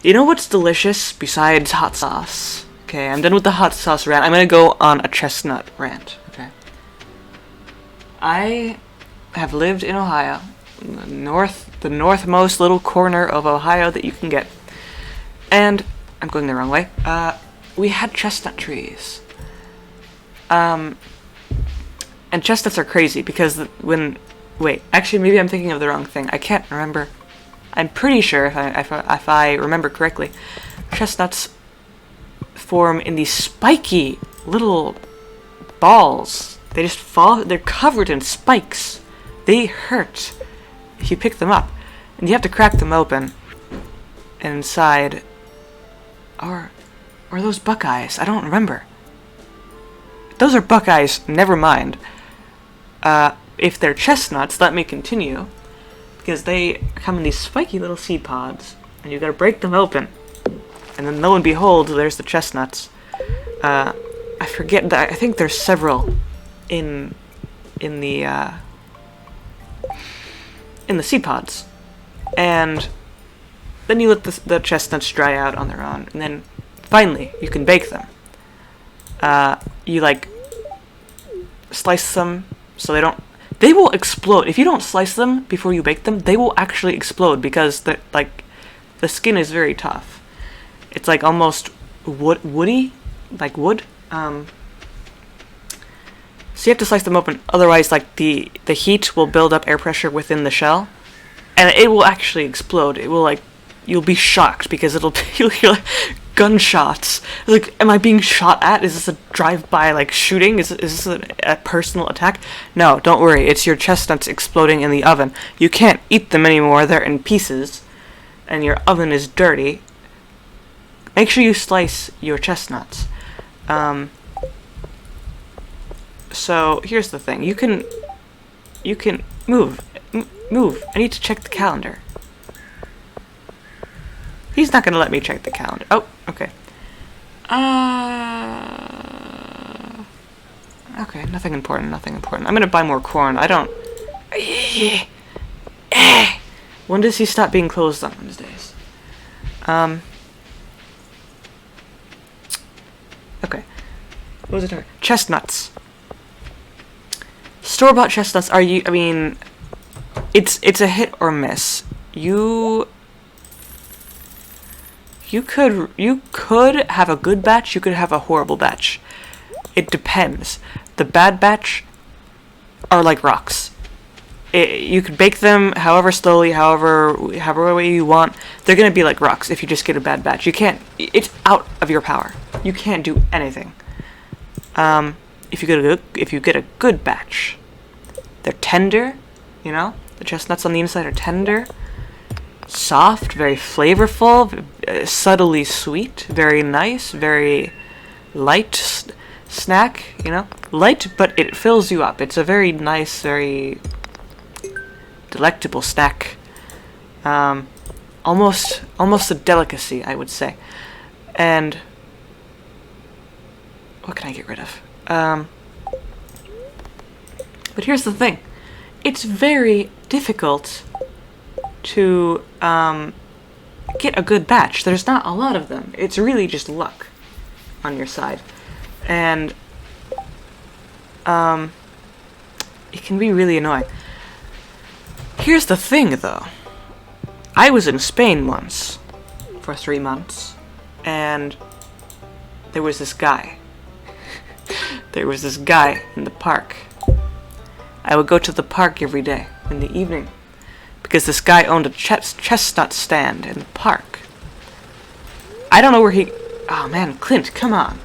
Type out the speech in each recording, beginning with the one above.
You know what's delicious besides hot sauce? Okay, I'm done with the hot sauce rant. I'm gonna go on a chestnut rant. Okay. I have lived in Ohio, the northmost little corner of Ohio that you can get. And I'm going the wrong way. We had chestnut trees. And chestnuts are crazy because wait, actually maybe I'm thinking of the wrong thing. I can't remember. I'm pretty sure if I remember correctly, chestnuts form in these spiky little balls. They just fall. They're covered in spikes. They hurt if you pick them up, and you have to crack them open. And inside, or those buckeyes? I don't remember. Those are buckeyes. Never mind. If they're chestnuts, let me continue. Because they come in these spiky little seed pods, and you gotta break them open. And then lo and behold, there's the chestnuts. I forget that. I think there's several in the seed pods. And then you let the chestnuts dry out on their own, and then finally you can bake them. You like slice them so they will explode. If you don't slice them before you bake them, they will actually explode because the skin is very tough. It's like almost woody, like wood. So you have to slice them open, otherwise like the heat will build up air pressure within the shell, and it will actually explode. It will you'll be shocked because you'll hear like gunshots. It's like, am I being shot at? Is this a drive-by shooting? Is this a personal attack? No, don't worry. It's your chestnuts exploding in the oven. You can't eat them anymore. They're in pieces, and your oven is dirty. Make sure you slice your chestnuts. So here's the thing. You can move. I need to check the calendar. He's not gonna let me check the calendar. Oh, okay. Okay, nothing important. I'm gonna buy more corn. I don't... When does he stop being closed on Wednesdays? Okay. What was it? Chestnuts. Store-bought chestnuts are it's a hit or miss. You could have a good batch, you could have a horrible batch. It depends. The bad batch are like rocks. You could bake them however slowly, however way you want. They're gonna be like rocks if you just get a bad batch. It's out of your power. You can't do anything. If you get a good batch, they're tender. The chestnuts on the inside are tender. Soft, very flavorful, subtly sweet, very nice, very light snack, light, but it fills you up. It's a very nice, very delectable snack. Almost a delicacy, I would say. And what can I get rid of? But here's the thing. It's very difficult to get a good batch. There's not a lot of them. It's really just luck on your side. And it can be really annoying. Here's the thing, though. I was in Spain once for 3 months, and there was this guy. There was this guy in the park. I would go to the park every day in the evening because this guy owned a chestnut stand in the park. I don't know where he... Oh man, Clint, come on.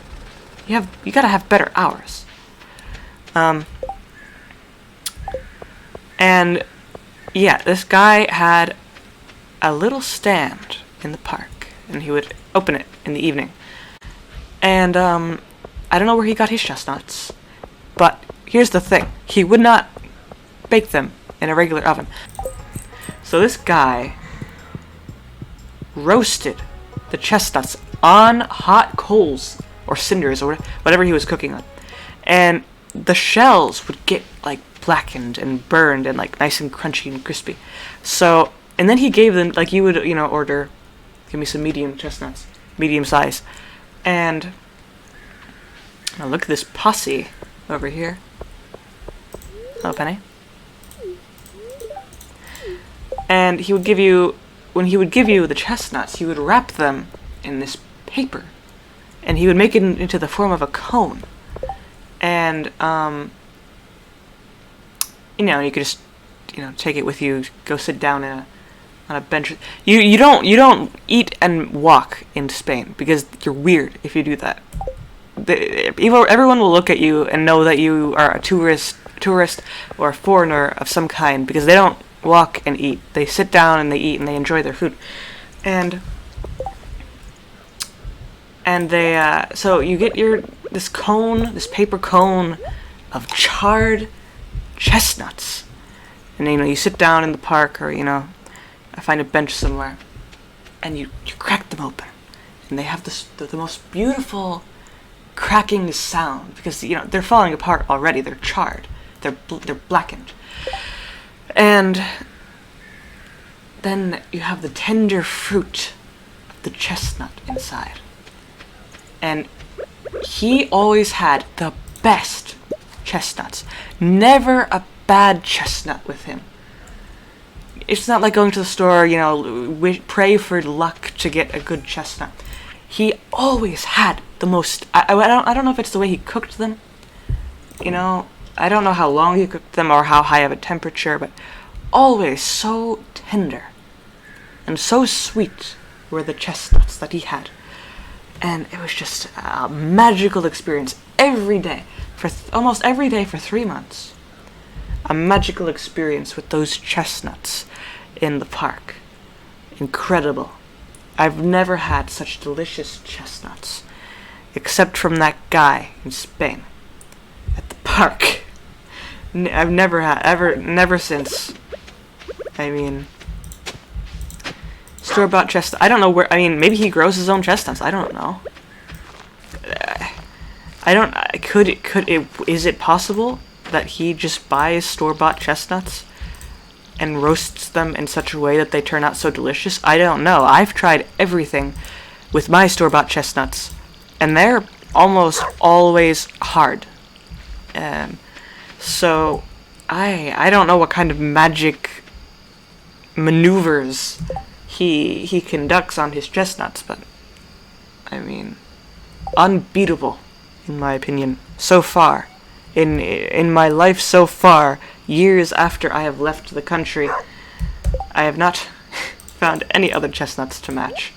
You gotta have better hours. And yeah, this guy had a little stand in the park, and he would open it in the evening. And I don't know where he got his chestnuts, but here's the thing. He would not bake them in a regular oven. So this guy roasted the chestnuts on hot coals or cinders or whatever he was cooking on. And the shells would get blackened and burned and nice and crunchy and crispy. So And then he gave them, like, you would, order, give me some medium chestnuts, medium size. And now look at this posse over here. Hello, Penny. And he would give you, when he would give you the chestnuts, he would wrap them in this paper. And he would make it into the form of a cone. And, you could just, take it with you, go sit down on a bench. You don't eat and walk in Spain, because you're weird if you do that. Everyone will look at you and know that you are a tourist or a foreigner of some kind, because they don't walk and eat. They sit down and they eat and they enjoy their food. And they, so you get this paper cone of charred chestnuts. And, you sit down in the park, or, I find a bench somewhere, and you crack them open. And they have the most beautiful cracking sound, because, they're falling apart already. They're charred. They're blackened. And then you have the tender fruit of the chestnut inside. And he always had the best chestnuts. Never a bad chestnut with him. It's not like going to the store, pray for luck to get a good chestnut. He always had the most. I don't know if it's the way he cooked them. I don't know how long he cooked them or how high of a temperature, but always so tender and so sweet were the chestnuts that he had. And it was just a magical experience every day, almost every day for 3 months. A magical experience with those chestnuts in the park. Incredible. I've never had such delicious chestnuts, except from that guy in Spain at the park. I've never since. Store-bought chestnuts. I don't know where. Maybe he grows his own chestnuts. I don't know. Is it possible that he just buys store-bought chestnuts and roasts them in such a way that they turn out so delicious? I don't know. I've tried everything with my store-bought chestnuts, and they're almost always hard. So I don't know what kind of magic maneuvers he conducts on his chestnuts, but unbeatable in my opinion so far. In my life so far, years after I have left the country, I have not found any other chestnuts to match.